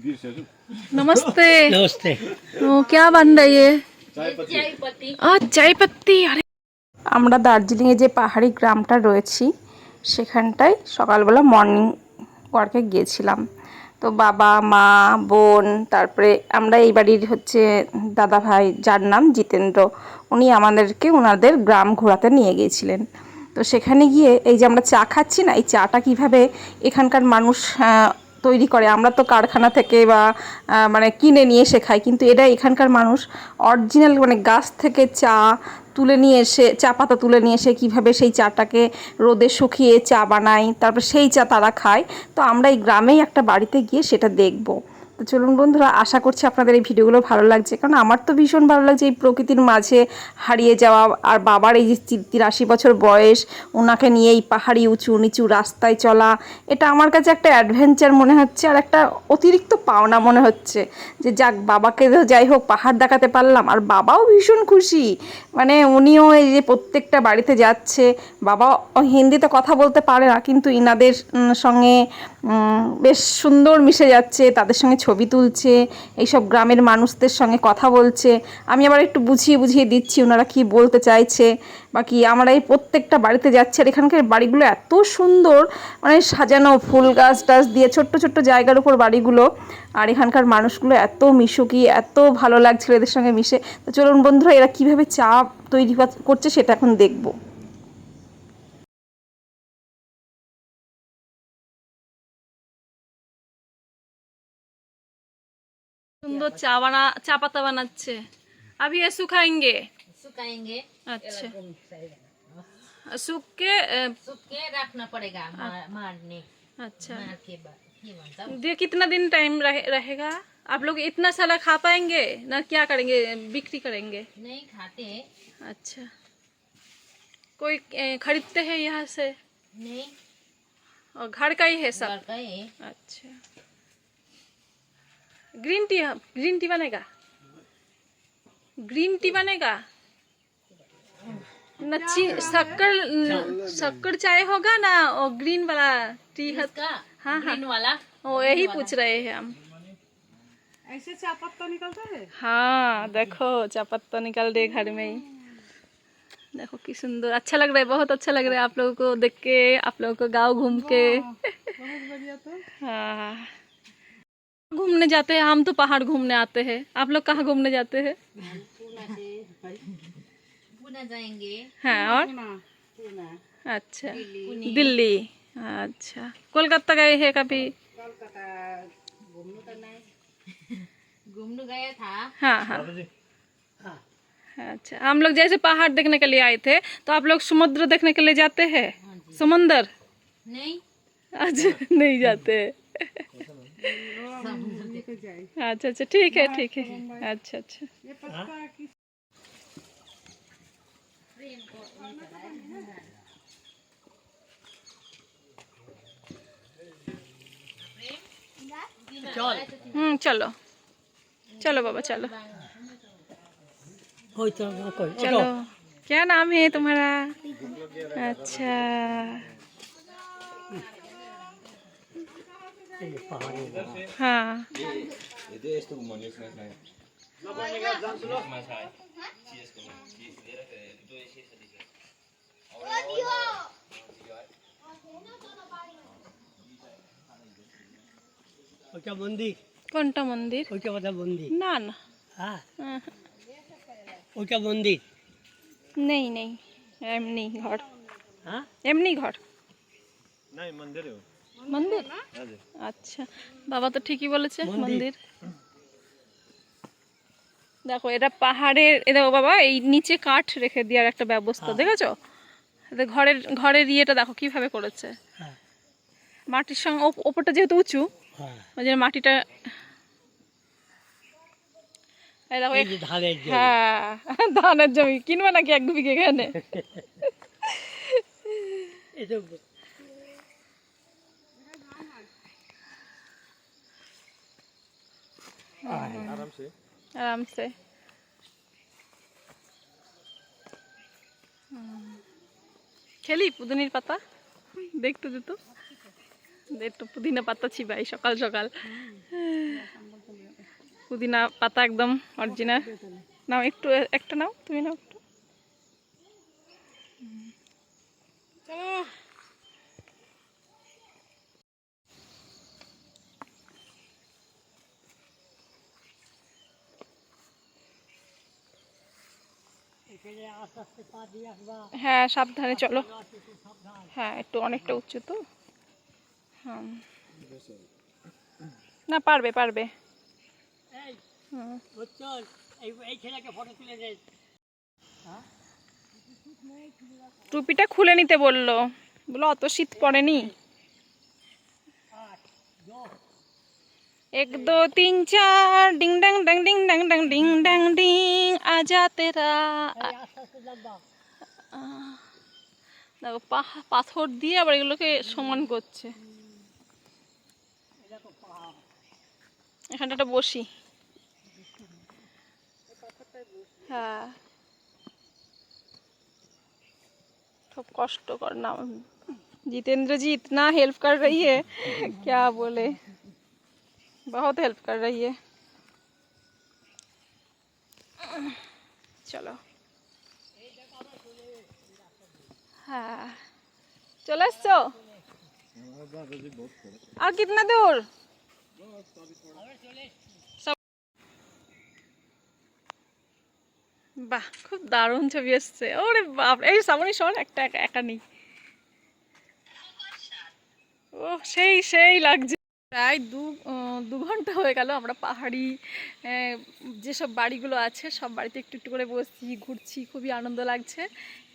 नमस्ते। नमस्ते। ओ क्या बन रही है? चाय पत्ती। चाय पत्ती। अरे আমরা দার্জিলিংয়ে যে পাহাড়ি গ্রামটা রয়েছি সেখানটায় সকালবেলা মর্নিং ওয়ার্কে গিয়েছিলাম। তো বাবা মা বোন তারপরে আমরা এই বাড়ির হচ্ছে দাদা ভাই যার নাম জিতেন্দ্র, উনি আমাদেরকে ওনাদের গ্রাম ঘোরাতে নিয়ে গিয়েছিলেন। তো সেখানে গিয়ে এই যে আমরা চা খাচ্ছি না, এই চাটা কিভাবে এখানকার মানুষ তৈরি করে, আমরা তো কারখানা থেকে বা মানে কিনে নিয়ে এসে খাই, কিন্তু এরা এখানকার মানুষ অরিজিনাল মানে গাছ থেকে চা তুলে নিয়ে এসে, চা পাতা তুলে নিয়ে এসে কীভাবে সেই চাটাকে রোদে শুকিয়ে চা বানায়, তারপর সেই চা তারা খায়। তো আমরা এই গ্রামেই একটা বাড়িতে গিয়ে সেটা দেখব। তো চলুন বন্ধুরা, আশা করছি আপনাদের এই ভিডিওগুলো ভালো লাগছে, কারণ আমার তো ভীষণ ভালো লাগছে এই প্রকৃতির মাঝে হারিয়ে যাওয়া। আর বাবার এই যে 83 বছর বয়স, ওনাকে নিয়ে এই পাহাড়ি উঁচু নিচু রাস্তায় চলা, এটা আমার কাছে একটা অ্যাডভেঞ্চার মনে হচ্ছে, আর একটা অতিরিক্ত পাওনা মনে হচ্ছে যে যাক, বাবাকে যাই হোক পাহাড় দেখাতে পারলাম। আর বাবাও ভীষণ খুশি, মানে উনিও এই যে প্রত্যেকটা বাড়িতে যাচ্ছে। বাবা হিন্দিতে কথা বলতে পারে না, কিন্তু ইনাদের সঙ্গে বেশ সুন্দর মিশে যাচ্ছে, তাদের সঙ্গে ছবি তুলছে, এইসব গ্রামের মানুষদের সঙ্গে কথা বলছে। আমি আবার একটু বুঝিয়ে বুঝিয়ে দিচ্ছি ওনারা কি বলতে চাইছে বা কি। আমরা এই প্রত্যেকটা বাড়িতে যাচ্ছি, আর এখানকার বাড়িগুলো এত সুন্দর, মানে সাজানো ফুল গাছ টাছ দিয়ে ছোট্ট ছোট্ট জায়গার উপর বাড়িগুলো। আর এখানকার মানুষগুলো এত মিশুকি, এত ভালো লাগছিল এদের সঙ্গে মিশে। তো চলুন বন্ধুরা, এরা কীভাবে চা তৈরি করছে সেটা এখন দেখবো। सुंदर चा पत्ता बनाচ্ছে। अभी ये सुखाएंगे। अच्छा, सूख के रखना पड़ेगा मारने। अच्छा, मार के बाद ये कितना दिन टाइम रहेगा? आप लोग इतना सारा खा पाएंगे ना, क्या करेंगे, बिक्री करेंगे? नहीं खाते। अच्छा, कोई खरीदते हैं यहाँ से? नहीं, और घर का ही है सब? घर का है। अच्छा, ग्रीन टी बनेगा? ग्रीन टी बनेगा ना? शक्कर चाय होगा ना? और ग्रीन वाला टी है? हाँ हाँ, ग्रीन वाला। ओ यही पूछ रहे हैं हम। ऐसे चा पत्ता निकलता है? हाँ देखो, चा पत्ता निकल रहे घर में ही। देखो कि सुंदर, अच्छा लग रहा है, बहुत अच्छा लग रहा है आप लोगों को देख के, आप लोगों को गाँव घूम के। बहुत बढ़िया। तो हाँ, घूमने जाते हैं हम तो, पहाड़ घूमने आते हैं। आप लोग कहाँ घूमने जाते हैं? पुणे जाएंगे। हाँ, और पूना अच्छा दिल्ली। अच्छा, कोलकाता गए हैं कभी? कोलकाता घूमने तो नहीं। घूमने गया था। हाँ हाँ। अच्छा, हम लोग जैसे पहाड़ देखने के लिए आए थे, तो आप लोग समुद्र देखने के लिए जाते हैं? समुंदर नहीं, अच्छा नहीं जाते। अच्छा अच्छा, ठीक है ठीक है। अच्छा अच्छा, ये पत्ता की चलो चलो बाबा चलो चलो। क्या नाम है तुम्हारा? अच्छा, हाँ ওইটা মন্দির। কোনটা মন্দির? ওইটা কথা মন্দির না না, হ্যাঁ, ওইটা মন্দির नहीं नहीं, एमनी घर। হ্যাঁ, एमनी घर नहीं मंदिर है वो। मंदिर? अच्छा, बाबा तो ठीक ही बोलेছে मंदिर। দেখো এটা পাহাড়ের, এ দেখো বাবা, এই নিচে কাঠ রেখে দেওয়ার একটা ব্যবস্থা দেখেছো? এটা ঘরের ইয়েটা দেখো কিভাবে করেছে। হ্যাঁ, মাটির সঙ্গে ওপরটা যেহেতু উঁচু, হ্যাঁ, ওই জন্য মাটিটা। এই দেখো এই যে ধানের জমি। হ্যাঁ, ধানের জমি কিনবে নাকি 1-2 বিঘে এখানে? এটা आराम से। आराम से। খেলি পুদিনার পাতা দেখতে দিত, একটু পুদিনা পাতা ছিবাই সকাল সকাল। পুদিনা পাতা একদম অরিজিনাল। নাও একটু, একটা নাও, তুমি নাও একটু। এখানে আস্তে আস্তে পা দিয়ে আসবা। হ্যাঁ সাবধানে চলো। হ্যাঁ একটু অনেকটা উঁচু তো। হ্যাঁ না পারবে পারবে। এই হুম। চল, এই ছেলেকে ফটো তুলে দে। টুপিটা খুলে নিতে বললো, বলো অত শীত পড়েনি। 8 2 एक दो तीन चार डिंग डंग डंग डिंग डंग डंग डिंग डंग डिंग आजा तेरा। এই আস্তে আস্তে যাবা। দেখো পাথর দিয়ে আবার এগুলোকে সমান করছে। এখানটা একটা বসি। হ্যাঁ খুব कष्टकर ना। जितेंद्र जी इतना हेल्प कर रही है, क्या बोले, बहुत हेल्प कर रही है। चलो हाँ चले एसছো? और कितना दूर? বাহ খুব দারুণ ছবি এসছে। ওরে বাপ, এই সামনে সর, একটা একা নেই। ও সেই সেই লাগছে। প্রায় দু ঘন্টা হয়ে গেল আমরা পাহাড়ি যেসব বাড়িগুলো আছে সব বাড়িতে একটু একটু করে বসছি, ঘুরছি, খুবই আনন্দ লাগছে।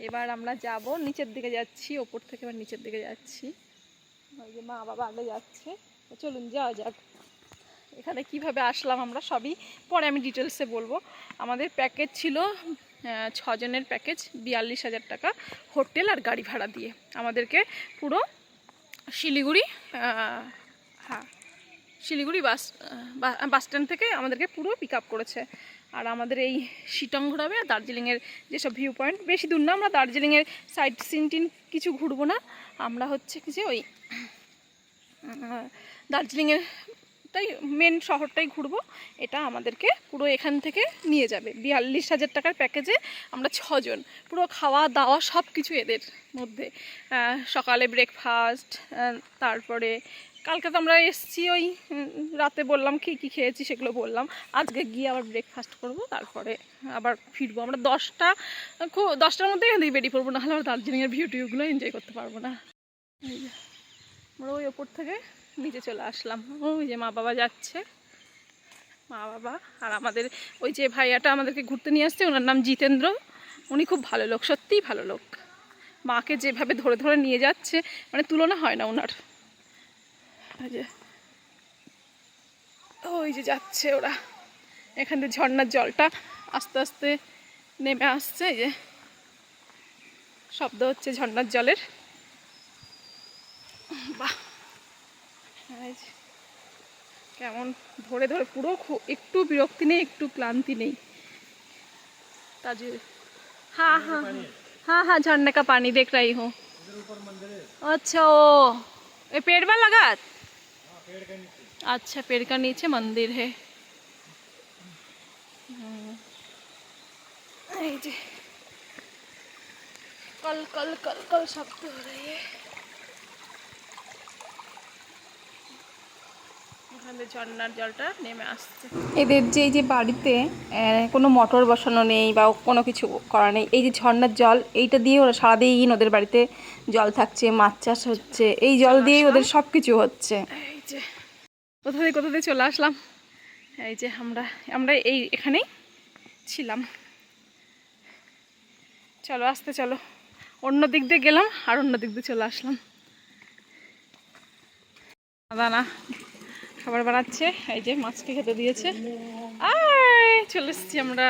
এবার আমরা যাব, নিচের দিকে যাচ্ছি, ওপর থেকে এবার নিচের দিকে যাচ্ছি। ওই যে মা বাবা আগে যাচ্ছে, চলুন যাওয়া যাক। এখানে কিভাবে আসলাম আমরা সবই পরে আমি ডিটেলসে বলবো। আমাদের প্যাকেজ ছিল 6 জনের প্যাকেজ, 42,000 টাকা হোটেল আর গাড়ি ভাড়া দিয়ে আমাদেরকে পুরো শিলিগুড়ি, হ্যাঁ শিলিগুড়ি বাস স্ট্যান্ড থেকে আমাদেরকে পুরো পিক আপ করেছে। আর আমাদের এই শিটং ঘোরাবে আর দার্জিলিংয়ের যেসব ভিউ পয়েন্ট, বেশি দূর না, আমরা দার্জিলিংয়ের সাইড সিন টিন কিছু ঘুরবো না, আমরা হচ্ছে কি যে ওই দার্জিলিংয়ের তাই মেন শহরটাই ঘুরবো। এটা আমাদেরকে পুরো এখান থেকে নিয়ে যাবে 42,000 টাকার প্যাকেজে। আমরা 6 জন, পুরো খাওয়া দাওয়া সব কিছু এদের মধ্যে। সকালে ব্রেকফাস্ট, তারপরে কালকে তো আমরা এসছি ওই রাতে বললাম কী কী খেয়েছি সেগুলো বললাম। আজকে গিয়ে আবার ব্রেকফাস্ট করব, তারপরে আবার ফিরবো। আমরা 10টার মধ্যে এখান থেকে বেরিয়ে পড়বো, নাহলে আমরা দার্জিলিংয়ের ভিউ টিউগুলো এনজয় করতে পারবো না। আমরা ওই ওপর থেকে নিচে চলে আসলাম। ওই যে মা বাবা যাচ্ছে, মা বাবা আর আমাদের ওই যে ভাইয়াটা আমাদেরকে ঘুরতে নিয়ে আসছে, ওনার নাম জিতেন্দ্র। উনি খুব ভালো লোক, সত্যিই ভালো লোক। মাকে যেভাবে ধরে ধরে নিয়ে যাচ্ছে, মানে তুলনা হয় না ওনার। ওই যে যাচ্ছে ওরা, এখান থেকে ঝর্ণার জলটা আস্তে আস্তে নেমে আসছে, এই যে শব্দ হচ্ছে ঝর্ণার জলের। বাহ কেমন ধরে ধরে পুরো, একটু বিরক্তি নেই, একটু ক্লান্তি নেই। ताजु हाँ हाँ हाँ हाँ झरने का पानी देख रही हूँ। अच्छा ओ ये पेड़ में लगा? अच्छा पेड़ का नीचे मंदिर है। कल कल कल कल शब्द हो रही है। ঝর্ণার জলটা নেমে আসছে। এদের যে বাড়িতে কোনো মোটর বসানো নেই বা কোনো কিছু করা নেই, এই যে ঝর্ণার জল এইটা দিয়ে ওরা সারাদিন ওদের বাড়িতে জল থাকছে, মাছ চাষ হচ্ছে, এই জল দিয়েই ওদের সব কিছু হচ্ছে। এই যে কোথা দিয়ে চলে আসলাম। এই যে আমরা এখানেই ছিলাম। চলো আসতে, চলো অন্য দিক দিয়ে গেলাম আর অন্য দিক দিয়ে চলে আসলাম। দানা খাবার বানাচ্ছে, এই যে মাছকে খেতে দিয়েছে। চলে এসেছি আমরা।